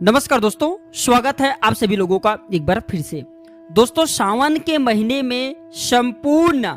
नमस्कार दोस्तों, स्वागत है आप सभी लोगों का एक बार फिर से। दोस्तों, सावन के महीने में संपूर्ण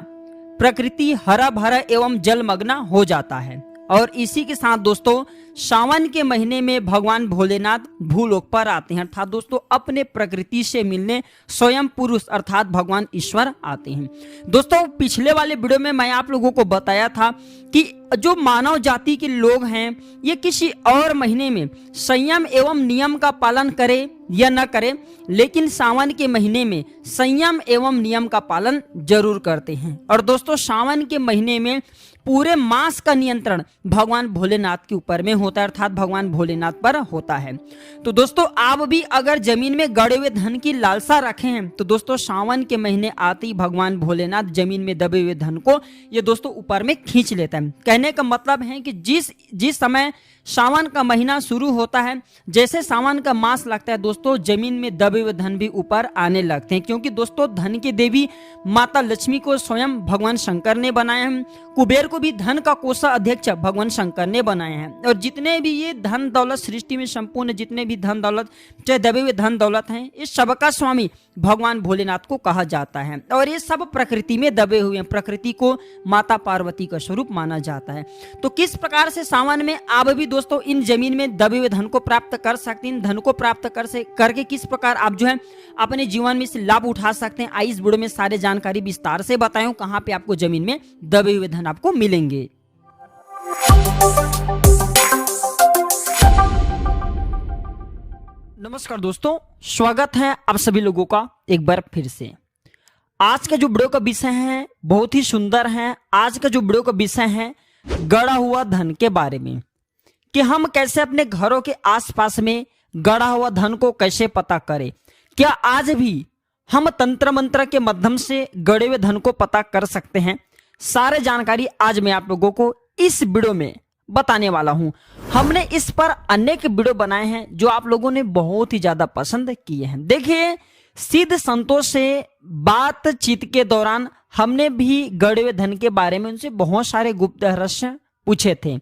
प्रकृति हरा भरा एवं जलमग्न हो जाता है और इसी के साथ दोस्तों सावन के महीने में भगवान भोलेनाथ भूलोक पर आते हैं, अर्थात दोस्तों अपने प्रकृति से मिलने स्वयं पुरुष अर्थात भगवान ईश्वर आते हैं। दोस्तों, पिछले वाले वीडियो में मैं आप लोगों को बताया था कि जो मानव जाति के लोग हैं ये किसी और महीने में संयम एवं नियम का पालन करे या न करे, लेकिन सावन के महीने में संयम एवं नियम का पालन जरूर करते हैं। और दोस्तों, सावन के महीने में पूरे मास का नियंत्रण भगवान भोलेनाथ के ऊपर में होता है, अर्थात भगवान भोलेनाथ पर होता है। तो दोस्तों, आप भी अगर जमीन में गड़े हुए धन की लालसा रखे हैं तो दोस्तों सावन के महीने आते ही भगवान भोलेनाथ जमीन में दबे हुए धन को ये दोस्तों ऊपर में खींच लेता है। कहने का मतलब है कि जिस समय सावन का महीना शुरू होता है, जैसे सावन का मास लगता है दोस्तों जमीन में दबे हुए धन भी ऊपर आने लगते हैं, क्योंकि दोस्तों धन की देवी माता लक्ष्मी को स्वयं भगवान शंकर ने बनाया है, कुबेर को भी धन का कोषा अध्यक्ष भगवान शंकर ने बनाया है। और जितने भी ये धन दौलत सृष्टि में संपूर्ण जितने भी धन दौलत चाहे दबे हुए धन दौलत हैं, इस सबका स्वामी भगवान भोलेनाथ को कहा जाता है। और ये सब प्रकृति में दबे हुए हैं, प्रकृति को माता पार्वती का स्वरूप माना जाता है। तो किस प्रकार से सावन में आप भी दोस्तों इन जमीन में दबे हुए धन को प्राप्त कर सकते हैं, इन धन को प्राप्त करके किस प्रकार आप जो है अपने जीवन में इसे लाभ उठा सकते हैं, इस वीडियो में सारे जानकारी विस्तार से बताऊं कहां पे आपको जमीन में दबे हुए धन आपको मिलेंगे। नमस्कार दोस्तों, स्वागत है आप सभी लोगों का एक बार फिर से। आज का जो वीडियो का विषय है बहुत ही सुंदर है। आज का जो वीडियो का विषय है गड़ा हुआ धन के बारे में, कि हम कैसे अपने घरों के आसपास में गड़ा हुआ धन को कैसे पता करें। क्या आज भी हम तंत्र मंत्र के माध्यम से गड़े हुए धन को पता कर सकते हैं? सारे जानकारी आज मैं आप लोगों को इस वीडियो में बताने वाला हूं। हमने इस पर अनेक वीडियो बनाए हैं जो आप लोगों ने बहुत ही ज्यादा पसंद किए हैं। देखिए, सिद्ध संतों से बातचीत के दौरान हमने भी गड़े हुए धन के बारे में उनसे बहुत सारे गुप्त रहस्य पूछे थे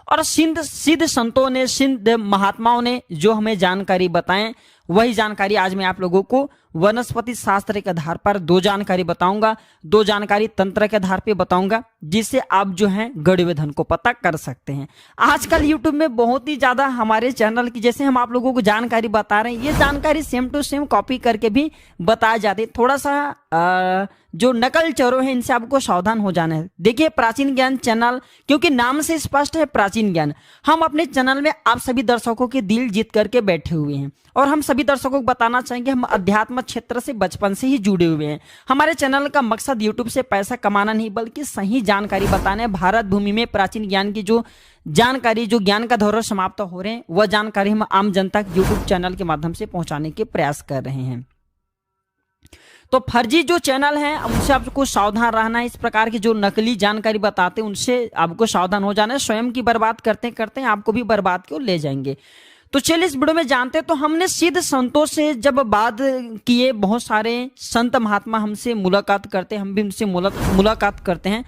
और सिद्ध संतों ने, सिद्ध महात्माओं ने जो हमें जानकारी बताएं वही जानकारी आज मैं आप लोगों को वनस्पति शास्त्र के आधार पर दो जानकारी बताऊंगा, दो जानकारी तंत्र के आधार पे बताऊंगा, जिससे आप जो है गड़े हुए धन को पता कर सकते हैं। आजकल YouTube में बहुत ही ज्यादा हमारे चैनल की जैसे हम आप लोगों को जानकारी बता रहे हैं, ये जानकारी सेम टू सेम कॉपी करके भी बताया जाती है। थोड़ा सा जो नकल चोरों हैं इनसे आपको सावधान हो जाना है। देखिए, प्राचीन ज्ञान चैनल, क्योंकि नाम से स्पष्ट है प्राचीन ज्ञान, हम अपने चैनल में आप सभी दर्शकों के दिल जीत करके बैठे हुए हैं और हम सभी दर्शकों को बताना चाहेंगे हम अध्यात्म क्षेत्र से बचपन से ही जुड़े हुए हैं। हमारे चैनल का मकसद यूट्यूब से पैसा कमाना नहीं बल्कि सही जानकारी बताना है। भारत भूमि में प्राचीन ज्ञान की जो जानकारी, जो ज्ञान का धरोहर समाप्त हो रहे हैं, वह जानकारी हम आम जनता के यूट्यूब चैनल के माध्यम से पहुंचाने के प्रयास कर रहे हैं। तो फर्जी जो चैनल है उनसे आपको सावधान रहना है। इस प्रकार की जो नकली जानकारी बताते हैं उनसे आपको सावधान हो जाना है। स्वयं की बर्बाद करते करते आपको भी बर्बाद क्यों ले जाएंगे। तो चलिए इस वीडियो में जानते हैं। तो हमने सिद्ध संतों से जब बात किए, बहुत सारे संत महात्मा हमसे मुलाकात करते हैं, हम भी उनसे मुलाकात करते हैं,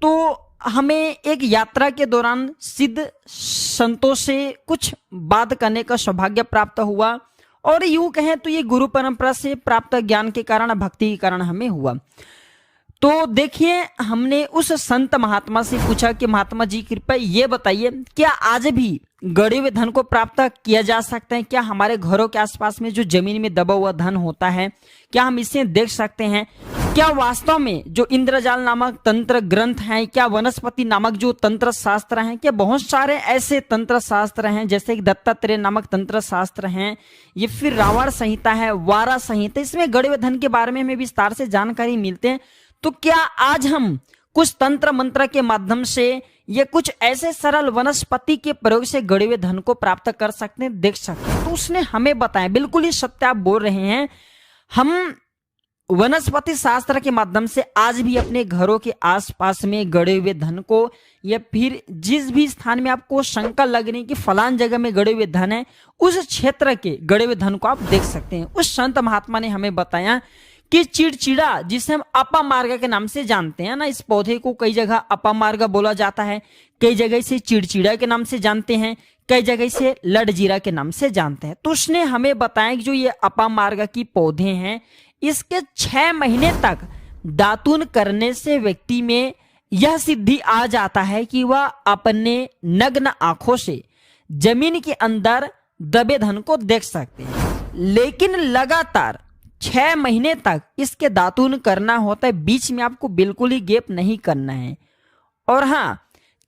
तो हमें एक यात्रा के दौरान सिद्ध संतों से कुछ बात करने का सौभाग्य प्राप्त हुआ और यूं कहें तो ये गुरु परंपरा से प्राप्त ज्ञान के कारण, भक्ति के कारण हमें हुआ। तो देखिए, हमने उस संत महात्मा से पूछा कि महात्मा जी कृपया ये बताइए, क्या आज भी गड़े हुए धन को प्राप्त किया जा सकता है? क्या हमारे घरों के आसपास में जो जमीन में दबा हुआ धन होता है, क्या हम इसे देख सकते हैं? क्या वास्तव में जो इंद्रजाल नामक तंत्र ग्रंथ हैं, क्या वनस्पति नामक जो तंत्र शास्त्र हैं, क्या बहुत सारे ऐसे तंत्र शास्त्र हैं जैसे कि दत्तात्रेय नामक तंत्र शास्त्र हैं, ये फिर रावण संहिता है, वारा संहिता, इसमें गड़े हुए धन के बारे में हमें विस्तार से जानकारी मिलते हैं। तो क्या आज हम कुछ तंत्र मंत्र के माध्यम से ये कुछ ऐसे सरल वनस्पति के प्रयोग से गड़े हुए धन को प्राप्त कर सकते हैं, देख सकते हैं? तो उसने हमें बताया, बिल्कुल ही सत्य आप बोल रहे हैं, हम वनस्पति शास्त्र के माध्यम से आज भी अपने घरों के आसपास में गड़े हुए धन को, या फिर जिस भी स्थान में आपको शंका लग रही है कि फलान जगह में गड़े हुए धन है, उस क्षेत्र के गड़े हुए धन को आप देख सकते हैं। उस संत महात्मा ने हमें बताया कि चिड़चिड़ा, जिसे हम अपामार्ग के नाम से जानते हैं ना, इस पौधे को कई जगह अपामार्ग बोला जाता है, कई जगह से चिड़चिड़ा के नाम से जानते हैं, कई जगह से लड़जीरा के नाम से जानते हैं। तो उसने हमें बताया कि जो ये अपामार्ग की पौधे हैं, इसके 6 महीने तक दातून करने से व्यक्ति में यह सिद्धि आ जाता है कि वह अपने नग्न आंखों से जमीन के अंदर दबे धन को देख सकते हैं। लेकिन लगातार 6 महीने तक इसके दातून करना होता है, बीच में आपको बिल्कुल ही गैप नहीं करना है। और हाँ,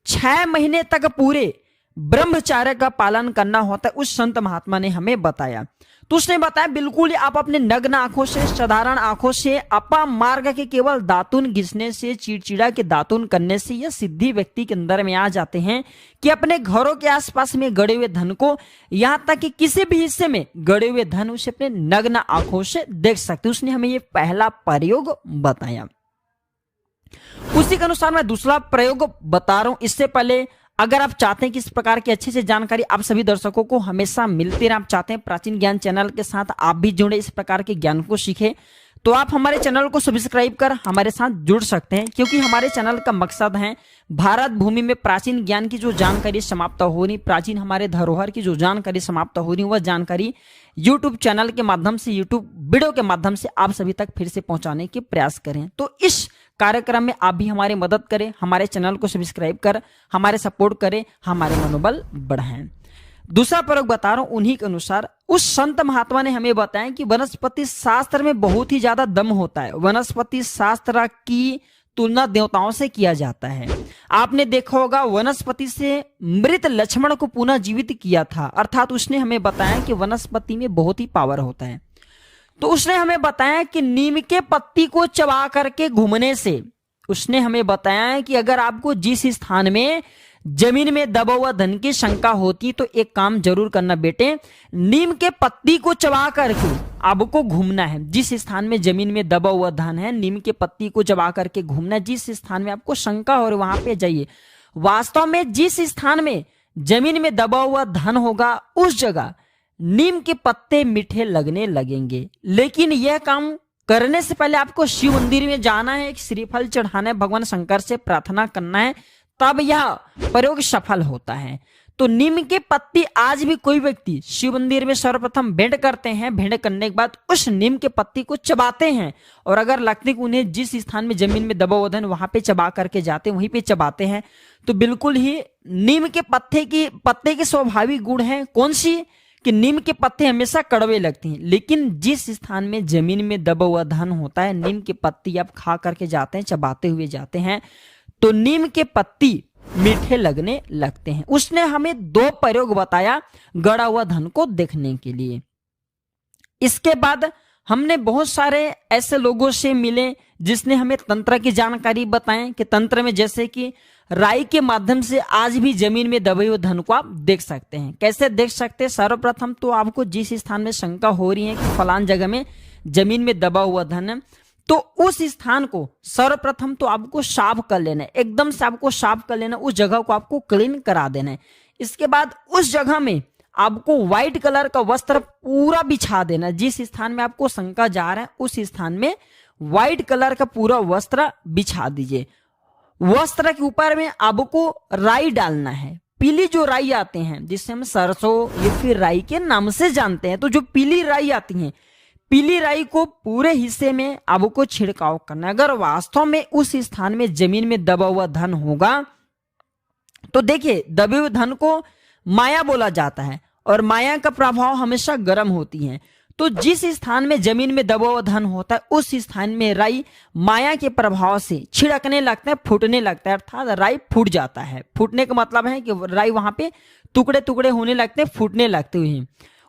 6 महीने तक पूरे ब्रह्मचार्य का पालन करना होता है, उस संत महात्मा ने हमें बताया। तो उसने बताया बिल्कुल आप अपने नग्न आंखों से, साधारण आंखों से अपामार्ग के केवल दातून घिसने से, चिड़चिड़ा के दातून करने से यह सिद्धि व्यक्ति के अंदर में आ जाते हैं कि अपने घरों के आसपास में गड़े हुए धन को, यहां तक कि किसी भी हिस्से में गड़े हुए धन उसे अपने नग्न आंखों से देख सकते। उसने हमें यह पहला प्रयोग बताया। उसी के अनुसार मैं दूसरा प्रयोग बता रहा हूं। इससे पहले अगर आप चाहते हैं कि इस प्रकार की अच्छी से जानकारी आप सभी दर्शकों को हमेशा मिलती रहे, आप चाहते हैं प्राचीन ज्ञान चैनल के साथ आप भी जुड़े, इस प्रकार के ज्ञान को सीखे, तो आप हमारे चैनल को सब्सक्राइब कर हमारे साथ जुड़ सकते हैं। क्योंकि हमारे चैनल का मकसद है भारत भूमि में प्राचीन ज्ञान की जो जानकारी समाप्त हो रही, प्राचीन हमारे धरोहर की जो जानकारी समाप्त हो रही, वह जानकारी यूट्यूब चैनल के माध्यम से, यूट्यूब वीडियो के माध्यम से आप सभी तक फिर से पहुंचाने के प्रयास करें। तो इस कार्यक्रम में आप भी हमारी मदद करें, हमारे चैनल को सब्सक्राइब कर हमारे सपोर्ट करें, हमारे मनोबल बढ़ाएं। दूसरा प्रयोग बता रहा हूं उन्हीं के अनुसार। उस संत महात्मा ने हमें बताया कि वनस्पति शास्त्र में बहुत ही ज्यादा दम होता है। वनस्पति शास्त्र की तुलना देवताओं से किया जाता है। आपने देखा होगा वनस्पति से मृत लक्ष्मण को पुनः जीवित किया था, अर्थात उसने हमें बताया कि वनस्पति में बहुत ही पावर होता है। तो उसने हमें बताया कि नीम के पत्ती को चबा करके घूमने से, उसने हमें बताया कि अगर आपको जिस स्थान में जमीन में दबा हुआ धन की शंका होती तो एक काम जरूर करना बेटे, नीम के पत्ती को चबा करके आपको घूमना है। जिस स्थान में जमीन में दबा हुआ धन है, नीम के पत्ती को चबा करके घूमना है। जिस स्थान में आपको शंका हो रही वहां पे जाइए। वास्तव में जिस स्थान में जमीन में दबा हुआ धन होगा उस जगह नीम के पत्ते मीठे लगने लगेंगे। लेकिन यह काम करने से पहले आपको शिव मंदिर में जाना है, एक श्रीफल चढ़ाना है, भगवान शंकर से प्रार्थना करना है, तब यह प्रयोग सफल होता है। तो नीम के पत्ती आज भी कोई व्यक्ति शिव मंदिर में सर्वप्रथम भेंट करते हैं, भेंट करने के बाद उस नीम के पत्ती को चबाते हैं। और अगर लगते कि उन्हें जिस स्थान में जमीन में दबा हुआ धन वहां पे चबा करके जाते हैं, वहीं पे चबाते हैं, तो बिल्कुल ही नीम के पत्ते के स्वाभाविक गुण है कौन सी, कि नीम के पत्ते हमेशा कड़वे लगते हैं। लेकिन जिस स्थान में जमीन में दबा हुआ धन होता है, नीम के पत्ती आप खा करके जाते हैं, चबाते हुए जाते हैं, तो नीम के पत्ती मीठे लगने लगते हैं। उसने हमें 2 प्रयोग बताया गड़ा हुआ धन को देखने के लिए। इसके बाद हमने बहुत सारे ऐसे लोगों से मिले जिसने हमें तंत्र की जानकारी बताएं कि तंत्र में जैसे कि राई के माध्यम से आज भी जमीन में दबे हुए धन को आप देख सकते हैं। कैसे देख सकते हैं? सर्वप्रथम तो आपको जिस स्थान में शंका हो रही है कि फलान जगह में जमीन में दबा हुआ धन है, तो उस स्थान को सर्वप्रथम तो आपको साफ कर लेना है, एकदम से आपको साफ कर लेना, उस जगह को आपको क्लीन करा देना है। इसके बाद उस जगह में आपको व्हाइट कलर का वस्त्र पूरा बिछा देना। जिस स्थान में आपको शंका जा रहा है उस स्थान में व्हाइट कलर का पूरा वस्त्र बिछा दीजिए। वस्त्र के ऊपर में आपको राई डालना है। पीली जो राई आते हैं जिससे हम सरसों या फिर राई के नाम से जानते हैं, तो जो पीली राई आती है, पीली राई को पूरे हिस्से में आपको छिड़काव करना है। अगर वास्तव में उस स्थान में जमीन में दबा हुआ धन होगा तो देखिए, दबे हुए धन को माया बोला जाता है और माया का प्रभाव हमेशा गर्म होती है। तो जिस स्थान में जमीन में दबा हुआ धन होता है उस स्थान में राई माया के प्रभाव से छिड़कने लगता है, फूटने लगता है, अर्थात राई फूट जाता है। फूटने का मतलब है कि राई वहां पे टुकड़े टुकड़े होने लगते हैं, फूटने लगते हुए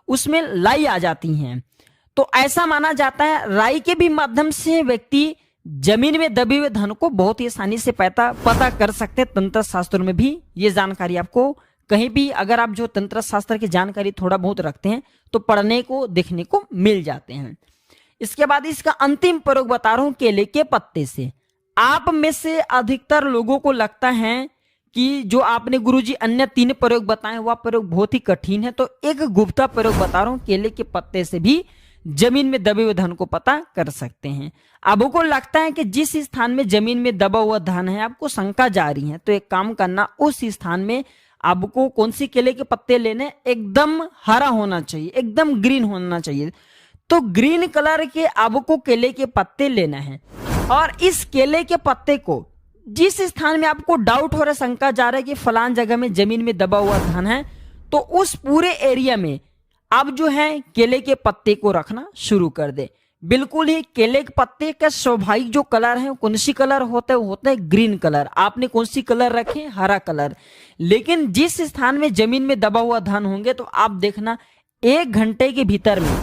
उसमें लाई आ जाती हैं। तो ऐसा माना जाता है राई के भी माध्यम से व्यक्ति जमीन में दबे हुए धन को बहुत ही आसानी से पता कर सकते हैं। तंत्र शास्त्र में भी ये जानकारी आपको कहीं भी, अगर आप जो तंत्र शास्त्र की जानकारी थोड़ा बहुत रखते हैं तो पढ़ने को देखने को मिल जाते हैं। इसके बाद इसका अंतिम प्रयोग बता रहा हूं केले के पत्ते से। आप में से अधिकतर लोगों को लगता है कि जो आपने गुरुजी अन्य 3 प्रयोग बताए वह प्रयोग बहुत ही कठिन है, तो एक गुप्ता प्रयोग बता रहा हूं केले के पत्ते से भी जमीन में दबे हुए धन को पता कर सकते हैं। आपको लगता है कि जिस स्थान में जमीन में दबा हुआ धन है आपको शंका जा रही है, तो एक काम करना, उस स्थान में आपको कौन सी केले के पत्ते लेने, एकदम हरा होना चाहिए, एकदम ग्रीन होना चाहिए। तो ग्रीन कलर के आपको केले के पत्ते लेना है और इस केले के पत्ते को जिस स्थान में आपको डाउट हो रहा है, शंका जा रहा है कि फलान जगह में जमीन में दबा हुआ धन है, तो उस पूरे एरिया में आप जो है केले के पत्ते को रखना शुरू कर दे। बिल्कुल ही केले के पत्ते का स्वाभाविक जो कलर है कौन सी कलर होता है, होता है ग्रीन कलर। आपने कौन सी कलर रखे, हरा कलर। लेकिन जिस स्थान में जमीन में दबा हुआ धन होंगे तो आप देखना 1 घंटे के भीतर में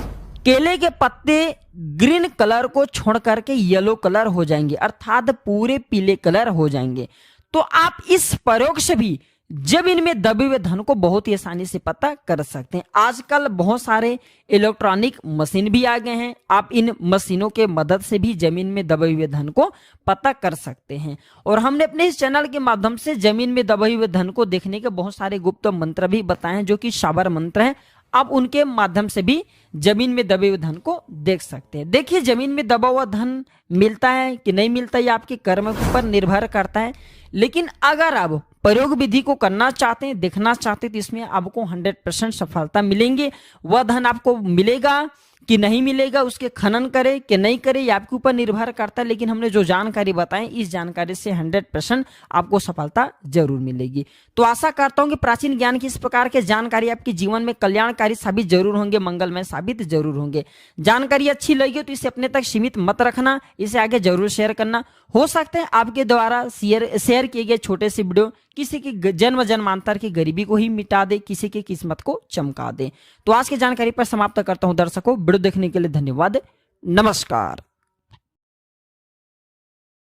केले के पत्ते ग्रीन कलर को छोड़ करके येलो कलर हो जाएंगे, अर्थात पूरे पीले कलर हो जाएंगे। तो आप इस प्रयोग से भी जमीन में दबे हुए धन को बहुत ही आसानी से पता कर सकते हैं। आजकल बहुत सारे इलेक्ट्रॉनिक मशीन भी आ गए हैं, आप इन मशीनों के मदद से भी जमीन में दबे हुए धन को पता कर सकते हैं। और हमने अपने इस चैनल के माध्यम से जमीन में दबे हुए धन को देखने के बहुत सारे गुप्त मंत्र भी बताए हैं, जो कि शाबर मंत्र हैं। आप उनके माध्यम से भी जमीन में दबे हुए धन को देख सकते हैं। देखिए, जमीन में दबा हुआ धन मिलता है कि नहीं मिलता, ये आपके कर्म के ऊपर निर्भर करता है। लेकिन अगर आप प्रयोग विधि को करना चाहते हैं, देखना चाहते हैं, तो इसमें आपको 100% सफलता मिलेंगे। वह धन आपको मिलेगा कि नहीं मिलेगा, उसके खनन करे कि नहीं करे, ये आपके ऊपर निर्भर करता है। लेकिन हमने जो जानकारी बताई, इस जानकारी से 100% आपको सफलता जरूर मिलेगी। तो आशा करता हूं कि प्राचीन ज्ञान की इस प्रकार के जानकारी आपके जीवन में कल्याणकारी साबित जरूर होंगे, मंगलमय साबित जरूर होंगे। जानकारी अच्छी लगी तो इसे अपने तक सीमित मत रखना, इसे आगे जरूर शेयर करना। हो सकता है आपके द्वारा शेयर किए गए छोटे से वीडियो किसी की जन्म जन्मांतर की गरीबी को ही मिटा दे, किसी की किस्मत को चमका दे। तो आज की जानकारी पर समाप्त करता हूं दर्शकों। वीडियो देखने के लिए धन्यवाद। नमस्कार।